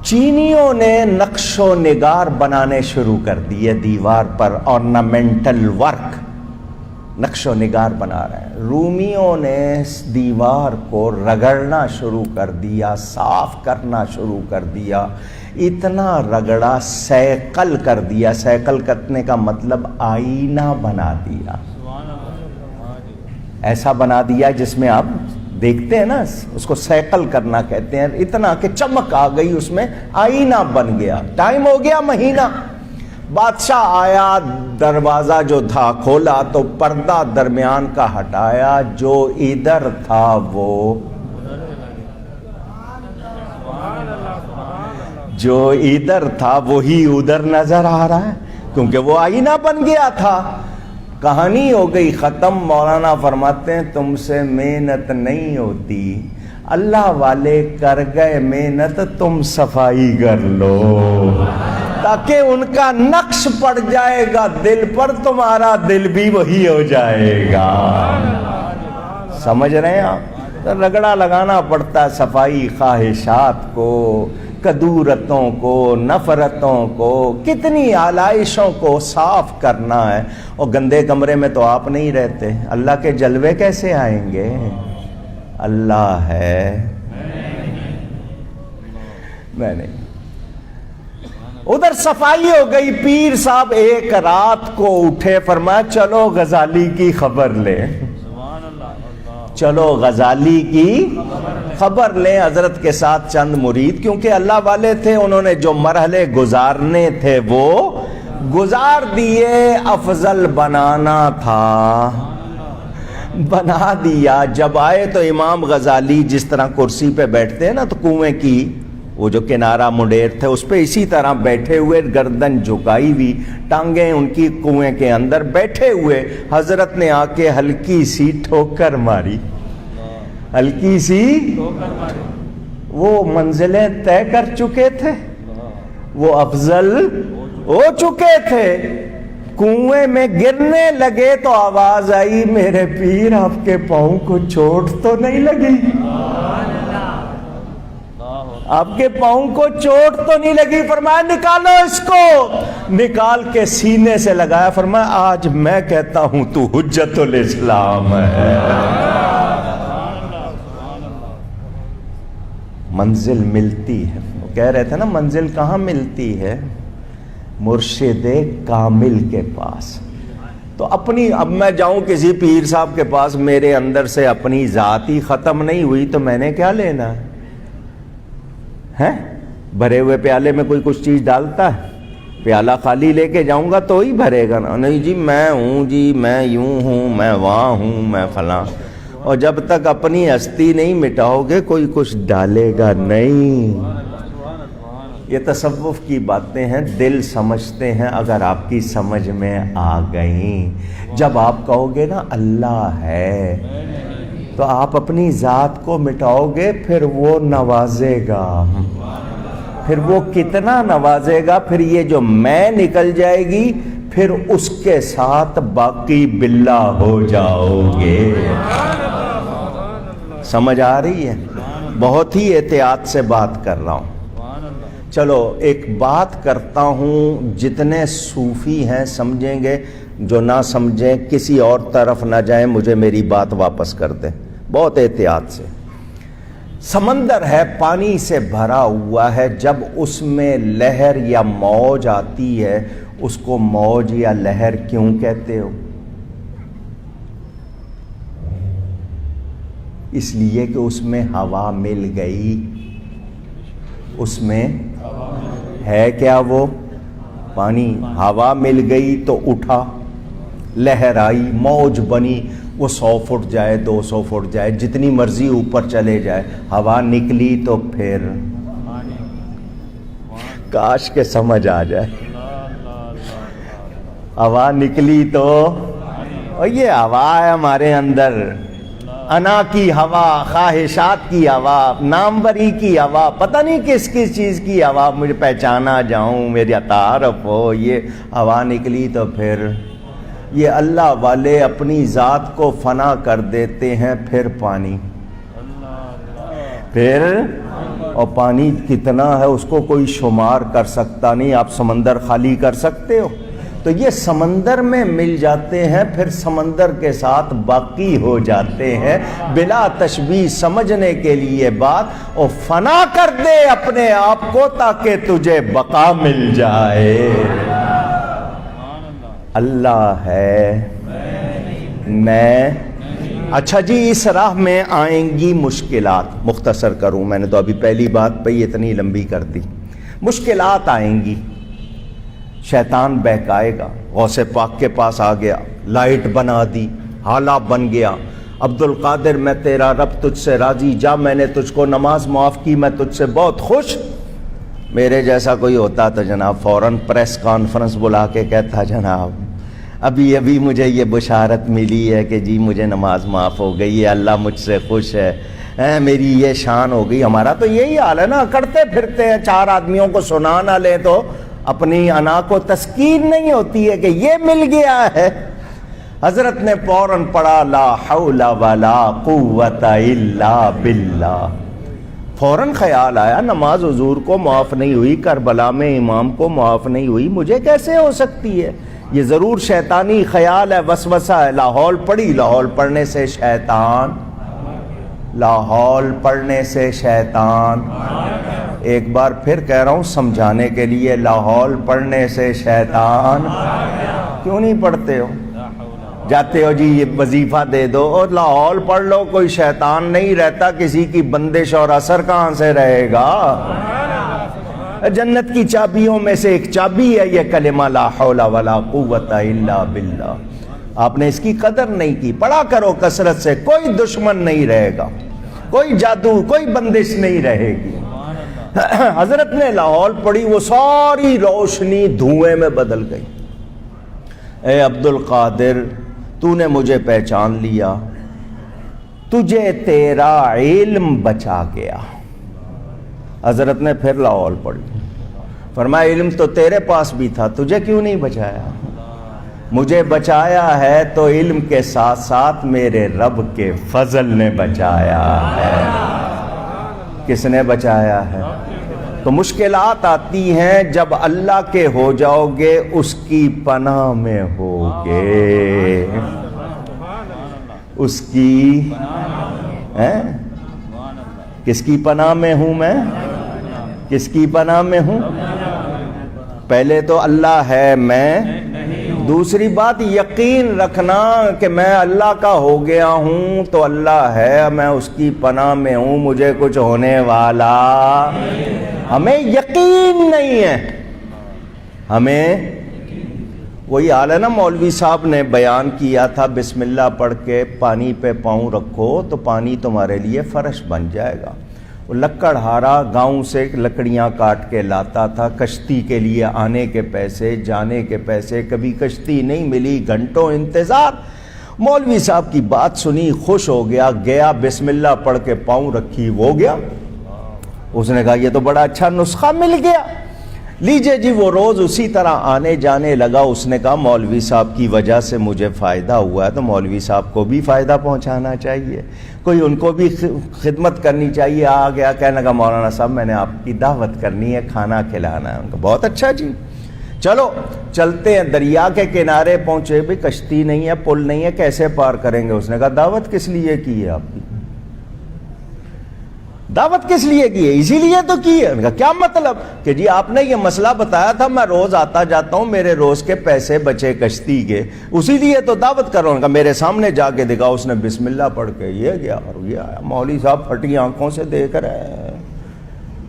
چینیوں نے نقش و نگار بنانے شروع کر دیے دیوار پر، ornamental ورک، نقش و نگار بنا رہے ہیں. رومیوں نے دیوار کو رگڑنا شروع کر دیا، صاف کرنا شروع کر دیا. اتنا رگڑا سیکل کر دیا. سیکل کرنے کا مطلب آئینہ بنا دیا. ایسا بنا دیا جس میں آپ دیکھتے ہیں نا، اس کو سیکل کرنا کہتے ہیں. اتنا کہ چمک آ گئی اس میں، آئینہ بن گیا. ٹائم ہو گیا مہینہ. بادشاہ آیا، دروازہ جو تھا کھولا تو پردہ درمیان کا ہٹایا، جو ادھر تھا وہ جو ادھر تھا وہی ادھر نظر آ رہا ہے، کیونکہ وہ آئینہ بن گیا تھا. کہانی ہو گئی ختم. مولانا فرماتے ہیں تم سے محنت نہیں ہوتی، اللہ والے کر گئے محنت، تم صفائی کر لو تاکہ ان کا نقش پڑ جائے گا دل پر، تمہارا دل بھی وہی ہو جائے گا. سمجھ رہے ہیں آپ؟ تو رگڑا لگانا پڑتا ہے صفائی، خواہشات کو، کدورتوں کو، نفرتوں کو، کتنی آلائشوں کو صاف کرنا ہے. اور گندے کمرے میں تو آپ نہیں رہتے، اللہ کے جلوے کیسے آئیں گے؟ اللہ ہے، میں نہیں. ادھر صفائی ہو گئی. پیر صاحب ایک رات کو اٹھے، فرمایا چلو غزالی کی خبر لیں. چلو غزالی کی خبر لیں. حضرت کے ساتھ چند مرید، کیونکہ اللہ والے تھے، انہوں نے جو مرحلے گزارنے تھے وہ گزار دیے. افضل بنانا تھا، بنا دیا. جب آئے تو امام غزالی جس طرح کرسی پہ بیٹھتے ہیں نا، تو کنویں کی وہ جو کنارہ منڈیر تھے اس پہ اسی طرح بیٹھے ہوئے، گردن جھکائی ہوئی، ٹانگیں ان کی کنویں کے اندر بیٹھے ہوئے. حضرت نے آ کے ہلکی سی ٹھوکر ماری، ہلکی سی وہ منزلیں طے کر چکے تھے، وہ افضل ہو چکے تھے، کنویں میں گرنے لگے تو آواز آئی میرے پیر آپ کے پاؤں کو چوٹ تو نہیں لگی، آپ کے پاؤں کو چوٹ تو نہیں لگی؟ فرمایا نکالو اس کو، نکال کے سینے سے لگایا، فرمایا آج میں کہتا ہوں تو حجت الاسلام ہے۔ منزل ملتی ہے، وہ کہہ رہے تھے نا منزل کہاں ملتی ہے؟ مرشد کامل کے پاس۔ تو اپنی، اب میں جاؤں کسی پیر صاحب کے پاس، میرے اندر سے اپنی ذات ہی ختم نہیں ہوئی تو میں نے کیا لینا ہے؟ بھرے ہوئے پیالے میں کوئی کچھ چیز ڈالتا ہے؟ پیالہ خالی لے کے جاؤں گا تو ہی بھرے گا نا، نہیں جی میں ہوں، جی میں یوں ہوں، میں وہاں ہوں، میں فلاں۔ اور جب تک اپنی ہستی نہیں مٹاؤ گے کوئی کچھ ڈالے گا نہیں۔ یہ تصوف کی باتیں ہیں، دل سمجھتے ہیں اگر آپ کی سمجھ میں آ گئیں۔ جب آپ کہو گے نا اللہ ہے تو آپ اپنی ذات کو مٹاؤ گے، پھر وہ نوازے گا، پھر وہ کتنا نوازے گا، پھر یہ جو میں نکل جائے گی، پھر اس کے ساتھ باقی باللہ ہو جاؤ گے۔ سمجھ آ رہی ہے؟ بہت ہی احتیاط سے بات کر رہا ہوں۔ چلو ایک بات کرتا ہوں، جتنے صوفی ہیں سمجھیں گے، جو نہ سمجھیں کسی اور طرف نہ جائیں، مجھے میری بات واپس کر دیں بہت احتیاط سے۔ سمندر ہے، پانی سے بھرا ہوا ہے، جب اس میں لہر یا موج آتی ہے اس کو موج یا لہر کیوں کہتے ہو؟ اس لیے کہ اس میں ہوا مل گئی۔ اس میں ہے کیا؟ وہ پانی، ہوا مل گئی تو اٹھا، لہر آئی، موج بنی، وہ 100 فٹ جائے، 200 فٹ جائے، جتنی مرضی اوپر چلے جائے، ہوا نکلی تو پھر کاش کے سمجھ آ جائے، ہوا نکلی تو، اور یہ ہوا ہے ہمارے اندر، انا کی ہوا، خواہشات کی ہوا، ناموری کی ہوا، پتہ نہیں کس کس چیز کی ہوا، مجھے پہچانا جاؤں، میری تعارف ہو، یہ ہوا نکلی تو پھر یہ اللہ والے اپنی ذات کو فنا کر دیتے ہیں، پھر پانی، پھر اور پانی کتنا ہے اس کو کوئی شمار کر سکتا نہیں۔ آپ سمندر خالی کر سکتے ہو؟ تو یہ سمندر میں مل جاتے ہیں، پھر سمندر کے ساتھ باقی ہو جاتے ہیں، بلا تشبیہ سمجھنے کے لیے بات، اور فنا کر دے اپنے آپ کو تاکہ تجھے بقا مل جائے۔ اللہ ہے، میں، اچھا جی اس راہ میں آئیں گی مشکلات، مختصر کروں، میں نے تو ابھی پہلی بات پہ اتنی لمبی کر دی۔ مشکلات آئیں گی، شیطان بہکائے گا، غوث پاک کے پاس آ گیا، لائٹ بنا دی، حالہ بن گیا، عبد القادر میں تیرا رب تجھ سے راضی، جا میں نے تجھ کو نماز معاف کی، میں تجھ سے بہت خوش۔ میرے جیسا کوئی ہوتا تو جناب فوراً پریس کانفرنس بلا کے کہتا جناب ابھی مجھے یہ بشارت ملی ہے کہ جی مجھے نماز معاف ہو گئی ہے، اللہ مجھ سے خوش ہے، میری یہ شان ہو گئی۔ ہمارا تو یہی حال ہے نا، کرتے پھرتے ہیں، 4 آدمیوں کو سنا نہ لیں تو اپنی انا کو تسکین نہیں ہوتی ہے کہ یہ مل گیا ہے۔ حضرت نے فوراً پڑھا لا حول ولا قوت الا باللہ، فوراً خیال آیا نماز حضور کو معاف نہیں ہوئی، کربلا میں امام کو معاف نہیں ہوئی، مجھے کیسے ہو سکتی ہے؟ یہ ضرور شیطانی خیال ہے، وسوسہ ہے۔ لاہور پڑھی، لاہور پڑھنے سے شیطان، لاہور پڑھنے سے شیطان، ایک بار پھر کہہ رہا ہوں سمجھانے کے لیے، لاہور پڑھنے سے شیطان، کیوں نہیں پڑھتے ہو؟ جاتے ہو جی یہ وظیفہ دے دو اور لاہور پڑھ لو، کوئی شیطان نہیں رہتا، کسی کی بندش اور اثر کہاں سے رہے گا؟ جنت کی چابیوں میں سے ایک چابی ہے یہ کلمہ لا حول ولا قوت الا باللہ۔ آپ نے اس کی قدر نہیں کی، پڑھا کرو کثرت سے، کوئی دشمن نہیں رہے گا، کوئی جادو، کوئی بندش نہیں رہے گی۔ حضرت نے لاہور پڑھی، وہ ساری روشنی دھوئیں میں بدل گئی۔ اے عبد القادر، تو نے مجھے پہچان لیا، تجھے تیرا علم بچا گیا، حضرت نے پھر لاہور پڑھی، فرمایا علم تو تیرے پاس بھی تھا، تجھے کیوں نہیں بچایا؟ مجھے بچایا ہے تو علم کے ساتھ ساتھ میرے رب کے فضل نے بچایا ہے۔ کس نے بچایا ہے؟ تو مشکلات آتی ہیں جب اللہ کے ہو جاؤ گے اس کی پناہ میں ہوگے، اس کی کس کی پناہ میں ہوں میں؟ کس کی پناہ میں ہوں؟ پہلے تو اللہ ہے، میں دوسری بات یقین رکھنا کہ میں اللہ کا ہو گیا ہوں تو اللہ ہے، میں اس کی پناہ میں ہوں، مجھے کچھ ہونے والا ہمیں یقین نہیں ہے۔ ہمیں وہی حال ہے نا، مولوی صاحب نے بیان کیا تھا بسم اللہ پڑھ کے پانی پہ پاؤں رکھو تو پانی تمہارے لیے فرش بن جائے گا۔ وہ لکڑ ہارا گاؤں سے لکڑیاں کاٹ کے لاتا تھا، کشتی کے لیے آنے کے پیسے، جانے کے پیسے، کبھی کشتی نہیں ملی، گھنٹوں انتظار۔ مولوی صاحب کی بات سنی، خوش ہو گیا، گیا بسم اللہ پڑھ کے پاؤں رکھی، وہ گیا۔ اس نے کہا یہ تو بڑا اچھا نسخہ مل گیا، لیجئے جی۔ وہ روز اسی طرح آنے جانے لگا۔ اس نے کہا مولوی صاحب کی وجہ سے مجھے فائدہ ہوا ہے تو مولوی صاحب کو بھی فائدہ پہنچانا چاہیے، کوئی ان کو بھی خدمت کرنی چاہیے۔ آ گیا، کہنے لگا مولانا صاحب میں نے آپ کی دعوت کرنی ہے، کھانا کھلانا ہے۔ ان کو بہت اچھا جی، چلو چلتے ہیں۔ دریا کے کنارے پہنچے، بھی کشتی نہیں ہے، پل نہیں ہے، کیسے پار کریں گے؟ اس نے کہا دعوت کس لیے کی ہے آپ کی؟ دعوت کس لیے کی ہے؟ اسی لیے تو کی ہے۔ ان کا کیا مطلب؟ کہ جی آپ نے یہ مسئلہ بتایا تھا، میں روز آتا جاتا ہوں، میرے روز کے پیسے بچے کشتی کے، اسی لیے تو دعوت کر رہا ہوں۔ ان کا میرے سامنے جا کے دکھا۔ اس نے بسم اللہ پڑھ کے یہ گیا اور یہ آیا۔ مولوی صاحب پھٹی آنکھوں سے دیکھ رہے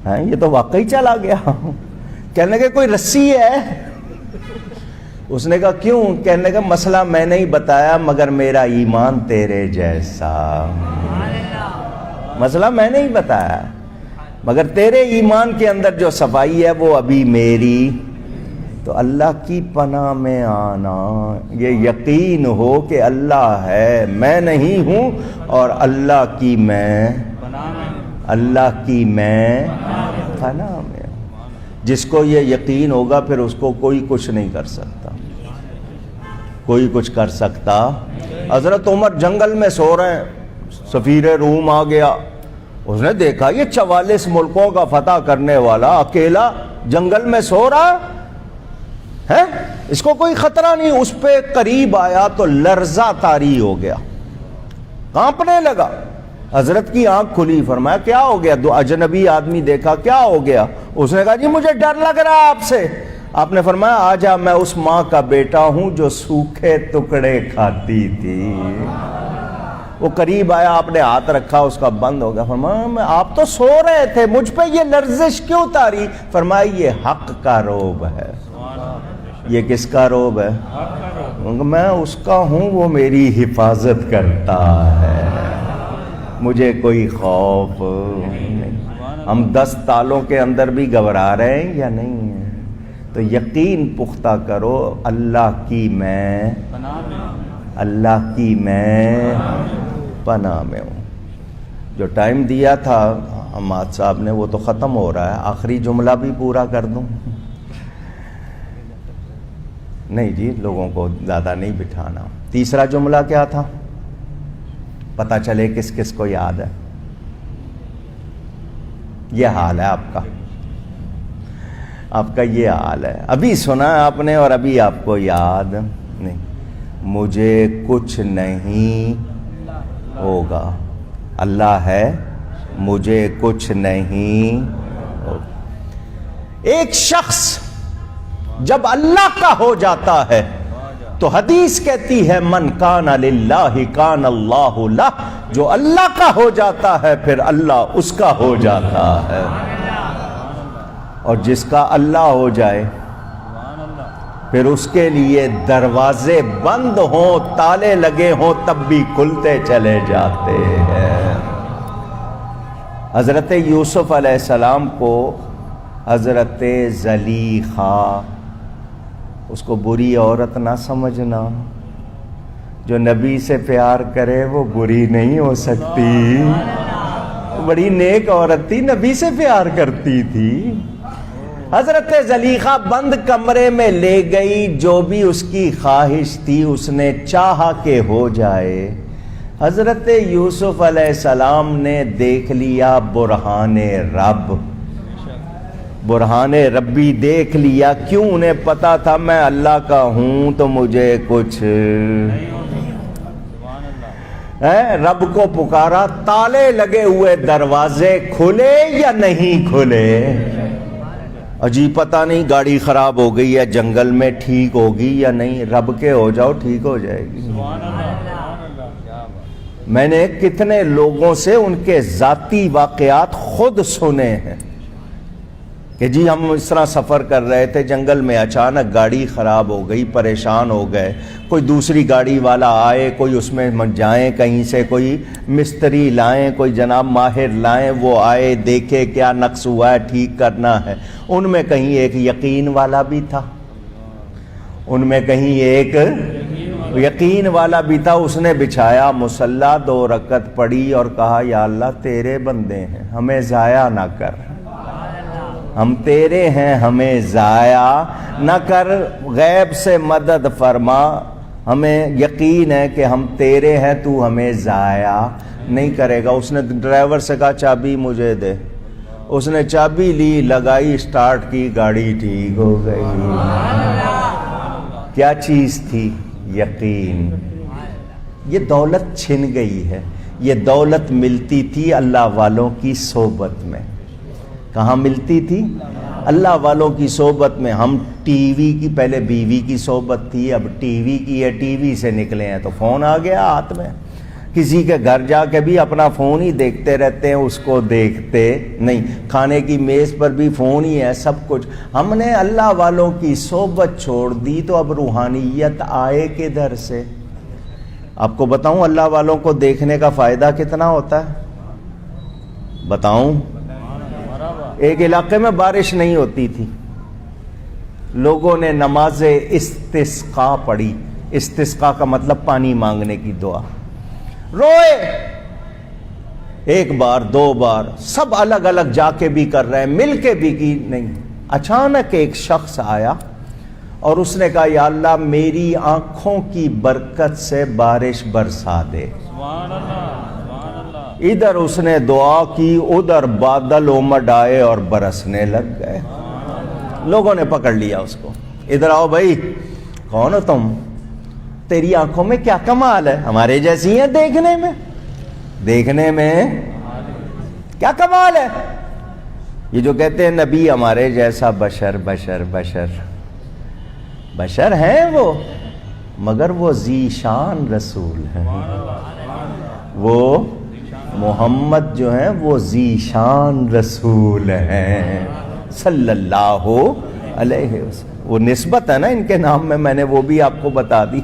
ہیں، یہ تو واقعی چلا گیا۔ کہنے کہ کوئی رسی ہے؟ اس نے کہا کیوں؟ کہنے کا مسئلہ میں نہیں بتایا مگر میرا ایمان تیرے جیسا، مسئلہ میں نہیں بتایا مگر تیرے ایمان کے اندر جو صفائی ہے وہ ابھی میری۔ تو اللہ کی پناہ میں آنا، یہ یقین ہو کہ اللہ ہے، میں نہیں ہوں، اور اللہ کی میں پناہ میں ہوں۔ جس کو یہ یقین ہوگا پھر اس کو کوئی کچھ نہیں کر سکتا، کوئی کچھ کر سکتا۔ حضرت عمر جنگل میں سو رہے ہیں، سفیر روم آ گیا، اس نے دیکھا یہ 44 ملکوں کا فتح کرنے والا اکیلا جنگل میں سو رہا ہے، اس کو کوئی خطرہ نہیں۔ اس پہ قریب آیا تو لرزہ طاری ہو گیا، کانپنے لگا۔ حضرت کی آنکھ کھلی، فرمایا کیا ہو گیا؟ دو اجنبی آدمی دیکھا، کیا ہو گیا؟ اس نے کہا جی مجھے ڈر لگ رہا ہے آپ سے۔ آپ نے فرمایا آجا، میں اس ماں کا بیٹا ہوں جو سوکھے ٹکڑے کھاتی تھی۔ وہ قریب آیا، آپ نے ہاتھ رکھا، اس کا بند ہو گیا۔ فرمایا آپ تو سو رہے تھے، مجھ پہ یہ لرزش کیوں طاری؟ فرمایا یہ حق کا روب ہے۔ یہ کس کا روب ہے؟ میں اس کا ہوں، وہ میری حفاظت کرتا ہے، مجھے کوئی خوف نہیں۔ ہم 10 تالوں کے اندر بھی گھبرا رہے ہیں یا نہیں ہیں؟ تو یقین پختہ کرو، اللہ کی میں پناہ میں ہوں۔ جو ٹائم دیا تھا حماد صاحب نے وہ تو ختم ہو رہا ہے، آخری جملہ بھی پورا کر دوں؟ نہیں جی، لوگوں کو زیادہ نہیں بٹھانا۔ تیسرا جملہ کیا تھا؟ پتہ چلے کس کس کو یاد ہے۔ یہ حال ہے آپ کا یہ حال ہے، ابھی سنا آپ نے اور ابھی آپ کو یاد نہیں۔ مجھے کچھ نہیں ہوگا، اللہ ہے، مجھے کچھ نہیں ہوگا۔ ایک شخص جب اللہ کا ہو جاتا ہے تو حدیث کہتی ہے من کان للہ کان اللہ لہ، جو اللہ کا ہو جاتا ہے پھر اللہ اس کا ہو جاتا ہے، اور جس کا اللہ ہو جائے پھر اس کے لیے دروازے بند ہوں، تالے لگے ہوں، تب بھی کھلتے چلے جاتے ہیں۔ حضرت یوسف علیہ السلام کو حضرت زلیخا، اس کو بری عورت نہ سمجھنا، جو نبی سے پیار کرے وہ بری نہیں ہو سکتی، بڑی نیک عورت تھی، نبی سے پیار کرتی تھی۔ حضرت زلیخا بند کمرے میں لے گئی، جو بھی اس کی خواہش تھی اس نے چاہا کہ ہو جائے۔ حضرت یوسف علیہ السلام نے دیکھ لیا برہان رب، برہان ربی دیکھ لیا۔ کیوں؟ انہیں پتا تھا میں اللہ کا ہوں تو مجھے کچھ رب کو پکارا، تالے لگے ہوئے دروازے کھلے یا نہیں کھلے؟ عجیب، پتہ نہیں گاڑی خراب ہو گئی ہے جنگل میں، ٹھیک ہوگی یا نہیں؟ رب کے ہو جاؤ ٹھیک ہو جائے گی۔ میں نے کتنے لوگوں سے ان کے ذاتی واقعات خود سنے ہیں کہ جی ہم اس طرح سفر کر رہے تھے جنگل میں، اچانک گاڑی خراب ہو گئی، پریشان ہو گئے، کوئی دوسری گاڑی والا آئے، کوئی اس میں جائیں کہیں سے، کوئی مستری لائیں، کوئی جناب ماہر لائیں، وہ آئے دیکھے کیا نقص ہوا ہے ٹھیک کرنا ہے۔ ان میں کہیں ایک یقین والا بھی تھا، ان میں کہیں ایک یقین والا بھی تھا۔ اس نے بچھایا مصلی، 2 رکعت پڑھی اور کہا یا اللہ تیرے بندے ہیں، ہمیں ضائع نہ کر، ہم تیرے ہیں، ہمیں ضائع نہ کر، غیب سے مدد فرما، ہمیں یقین ہے کہ ہم تیرے ہیں، تو ہمیں ضائع نہیں کرے گا۔ اس نے ڈرائیور سے کہا چابی مجھے دے، اس نے چابی لی، لگائی، سٹارٹ کی، گاڑی ٹھیک ہو گئی۔ کیا چیز تھی؟ یقین۔ یہ دولت چھن گئی ہے، یہ دولت ملتی تھی اللہ والوں کی صحبت میں۔ کہاں ملتی تھی؟ اللہ والوں کی صحبت میں۔ ہم ٹی وی کی، پہلے بیوی کی صحبت تھی، اب ٹی وی کی ہے، ٹی وی سے نکلے ہیں تو فون آ گیا ہاتھ میں، کسی کے گھر جا کے بھی اپنا فون ہی دیکھتے رہتے ہیں، اس کو دیکھتے نہیں، کھانے کی میز پر بھی فون ہی ہے، سب کچھ۔ ہم نے اللہ والوں کی صحبت چھوڑ دی تو اب روحانیت آئے کدھر سے؟ آپ کو بتاؤں اللہ والوں کو دیکھنے کا فائدہ کتنا ہوتا ہے؟ بتاؤں؟ ایک علاقے میں بارش نہیں ہوتی تھی، لوگوں نے نماز استسقاء پڑھی۔ استسقاء کا مطلب پانی مانگنے کی دعا۔ روئے 1 بار 2 بار، سب الگ الگ جا کے بھی کر رہے ہیں، مل کے بھی کی نہیں۔ اچانک ایک شخص آیا اور اس نے کہا یا اللہ میری آنکھوں کی برکت سے بارش برسا دے۔ ادھر اس نے دعا کی، ادھر بادل امڈ آئے اور برسنے لگ گئے۔ لوگوں نے پکڑ لیا اس کو، ادھر آؤ بھائی، کون ہو تم؟ تیری آنکھوں میں کیا کمال ہے؟ ہمارے جیسی ہیں دیکھنے میں کیا کمال ہے؟ یہ جو کہتے ہیں نبی ہمارے جیسا بشر بشر بشر بشر ہیں وہ، مگر وہ ذی شان رسول ہیں۔ وہ محمد جو ہیں وہ ذی شان رسول ہیں صلی اللہ علیہ وسلم۔ وہ نسبت ہے نا ان کے نام میں نے وہ بھی آپ کو بتا دی۔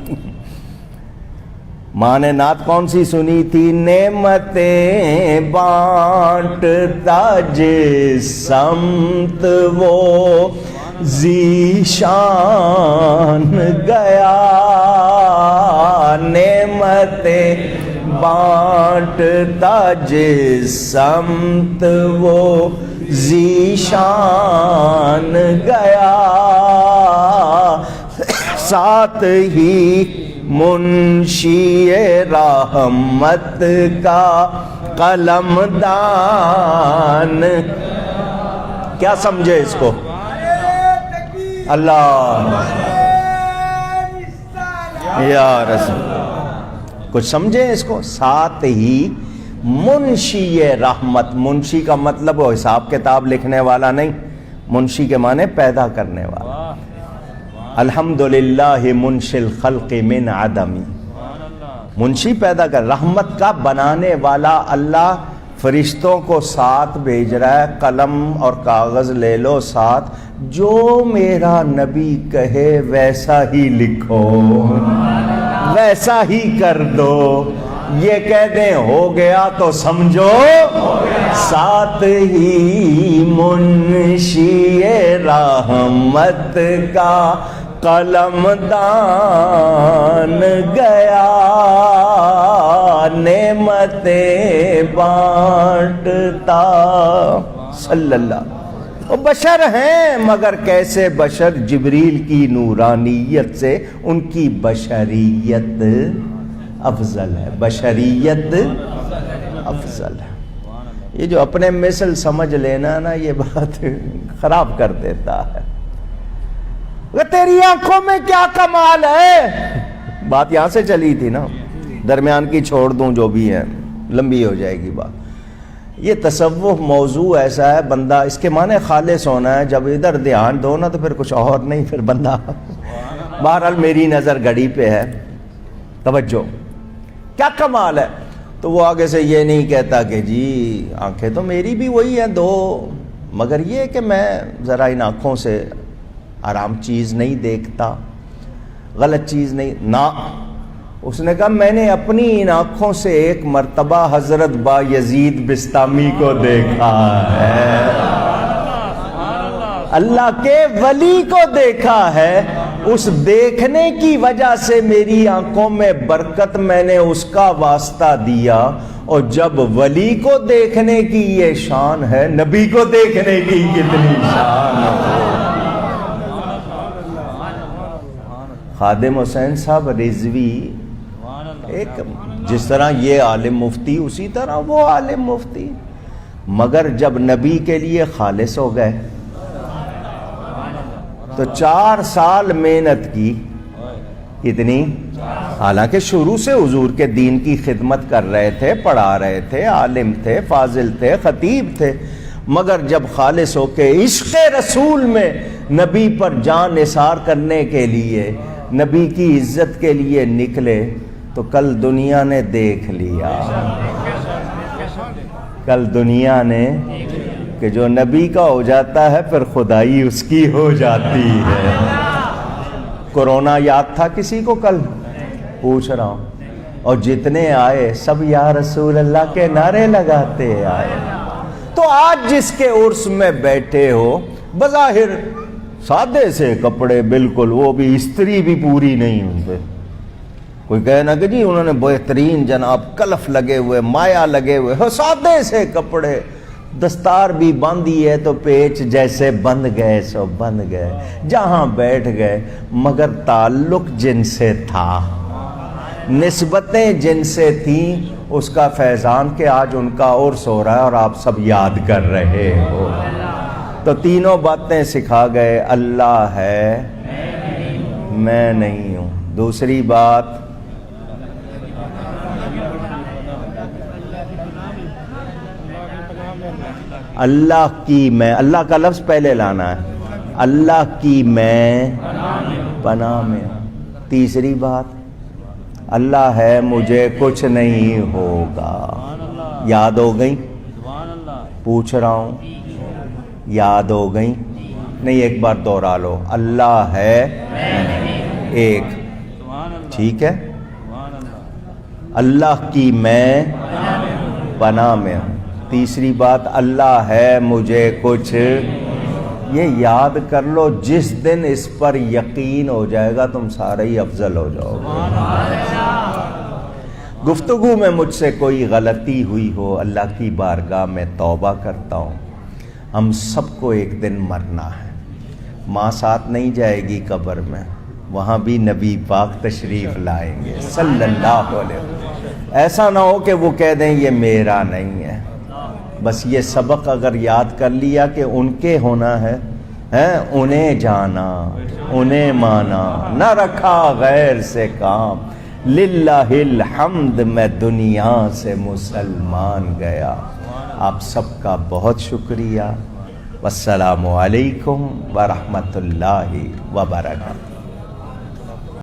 ماں نے نعت کون سی سنی تھی؟ نعمتیں بانٹتا جس سمت وہ ذی شان گیا، نعمتیں بانٹتا جس سمت وہ ذی شان گیا، ساتھ ہی منشی رحمت کا قلم دان۔ کیا سمجھے اس کو؟ اللہ یا رسول، کچھ سمجھے اس کو؟ ساتھ ہی منشی رحمت، منشی کا مطلب وہ حساب کتاب لکھنے والا نہیں، منشی کے معنی پیدا کرنے والا۔ الحمدللہ منشی الخلق من عدمی، منشی پیدا کر، رحمت کا بنانے والا اللہ فرشتوں کو ساتھ بھیج رہا ہے، قلم اور کاغذ لے لو ساتھ، جو میرا نبی کہے ویسا ہی لکھو، ویسا ہی کر دو، یہ کہہ دیں ہو گیا تو سمجھو ساتھ ہی منشی رحمت کا قلم دان گیا، نعمتیں بانٹتا صلی اللہ۔ وہ بشر ہیں مگر کیسے بشر، جبریل کی نورانیت سے ان کی بشریت افضل ہے، بشریت افضل ہے۔ یہ جو اپنے مثل سمجھ لینا نا، یہ بات خراب کر دیتا ہے۔ تیری آنکھوں میں کیا کمال ہے، بات یہاں سے چلی تھی نا، درمیان کی چھوڑ دوں، جو بھی ہے لمبی ہو جائے گی بات۔ یہ تصوف موضوع ایسا ہے، بندہ اس کے معنی خالص ہونا ہے، جب ادھر دھیان دو نا تو پھر کچھ اور نہیں، پھر بندہ بہرحال میری نظر گھڑی پہ ہے، توجہ، کیا کمال ہے۔ تو وہ آگے سے یہ نہیں کہتا کہ جی آنکھیں تو میری بھی وہی ہیں دو، مگر یہ کہ میں ذرا ان آنکھوں سے حرام چیز نہیں دیکھتا، غلط چیز نہیں، نہ، اس نے کہا میں نے اپنی ان آنکھوں سے ایک مرتبہ حضرت با یزید بستامی کو دیکھا ہے، اللہ کے ولی کو دیکھا ہے، اس دیکھنے کی وجہ سے میری آنکھوں میں برکت، میں نے اس کا واسطہ دیا، اور جب ولی کو دیکھنے کی یہ شان ہے، نبی کو دیکھنے کی کتنی شان ہے۔ خادم حسین صاحب رضوی ایک، جس طرح یہ عالم مفتی اسی طرح وہ عالم مفتی، مگر جب نبی کے لیے خالص ہو گئے تو 4 سال محنت کی، اتنی، حالانکہ شروع سے حضور کے دین کی خدمت کر رہے تھے، پڑھا رہے تھے، عالم تھے، فاضل تھے، خطیب تھے، مگر جب خالص ہو کے عشق رسول میں نبی پر جان نثار کرنے کے لیے، نبی کی عزت کے لیے نکلے، تو کل دنیا نے دیکھ لیا، کل دنیا نے کہ جو نبی کا ہو جاتا ہے پھر خدائی اس کی ہو جاتی ہے۔ کورونا یاد تھا کسی کو؟ کل پوچھ رہا ہوں، اور جتنے آئے سب یا رسول اللہ کے نعرے لگاتے آئے۔ تو آج جس کے عرس میں بیٹھے ہو، بظاہر سادے سے کپڑے، بالکل وہ بھی استری بھی پوری نہیں ہوتے، کوئی کہے نا کہ جی انہوں نے بہترین جناب کلف لگے ہوئے، مایا لگے ہوئے، سادے سے کپڑے، دستار بھی باندھی ہے تو پیچ جیسے بند گئے سو بند گئے، جہاں بیٹھ گئے، مگر تعلق جن سے تھا، نسبتیں جن سے تھیں، اس کا فیضان کہ آج ان کا عرس ہو رہا ہے اور آپ سب یاد کر رہے ہو۔ تو تینوں باتیں سکھا گئے، اللہ ہے، میں نہیں ہوں۔ دوسری بات، اللہ کی میں، اللہ کا لفظ پہلے لانا ہے، اللہ کی میں پناہ میں ہوں۔ تیسری بات، اللہ ہے مجھے کچھ نہیں ہوگا۔ یاد ہو گئی؟ پوچھ رہا ہوں، یاد ہو گئی؟ نہیں، ایک بار دوہرا لو، اللہ ہے ایک، ٹھیک ہے، اللہ کی میں پناہ میں ہوں۔ تیسری بات، اللہ ہے مجھے کچھ، یہ یاد کر لو، جس دن اس پر یقین ہو جائے گا تم سارے ہی افضل ہو جاؤ گے۔ گفتگو میں مجھ سے کوئی غلطی ہوئی ہو، اللہ کی بارگاہ میں توبہ کرتا ہوں۔ ہم سب کو ایک دن مرنا ہے، ماں ساتھ نہیں جائے گی قبر میں، وہاں بھی نبی پاک تشریف لائیں گے صلی اللہ علیہ وسلم۔ ایسا نہ ہو کہ وہ کہہ دیں یہ میرا نہیں ہے۔ بس یہ سبق اگر یاد کر لیا کہ ان کے ہونا ہے، انہیں جانا، انہیں مانا، نہ رکھا غیر سے کام، للہ الحمد میں دنیا سے مسلمان گیا۔ آپ سب کا بہت شکریہ، والسلام علیکم ورحمۃ اللہ وبرکاتہ۔